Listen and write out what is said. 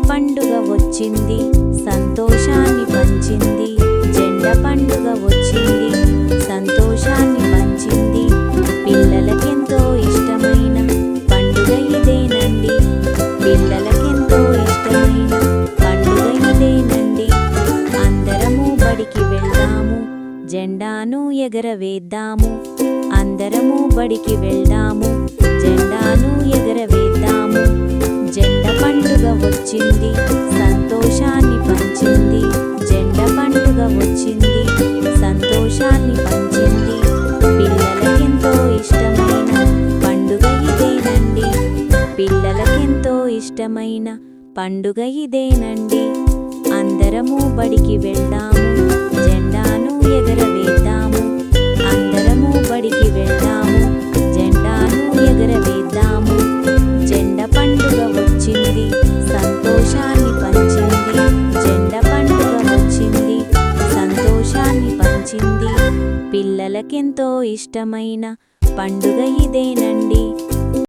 పండుగ వచ్చింది, సంతోషాన్ని పంచింది. జెండ పండుగ వచ్చింది, సంతోషాన్ని పంచింది. పిల్లలకెంతో ఇష్టమైన పండుగ ఇదేనండి. పిల్లలకెంతో ఇష్టమైన పండుగ ఇదేనండి. అందరము బడికి వెళ్దాము, జెండాను ఎగరవేద్దాము. అందరము బడికి వెళ్దాము, జెండాను ఎగరవేద్దాము. జెండ పండుగ వచ్చింది, సంతోషాన్ని పంచింది. జెండ పండుగ వచ్చింది, సంతోషాన్ని పంచింది. పిల్లలకెంతో ఇష్టమైన పండుగ ఇదేనండి. పిల్లలకెంతో ఇష్టమైన పండుగ ఇదేనండి. అందరము బడికి వెళ్దాము, జెండాను ఎగరవేద్దాము. అందరము బడికి వెళ్దాము, జెండాను ఎగరవేద్దాము. జెండ పండుగ వచ్చింది, సంతోషాన్ని పంచింది. జెండ పండుగ వచ్చింది, సంతోషాన్ని పంచింది. పిల్లలకెంతో ఇష్టమైన పండుగ ఇదేనండి.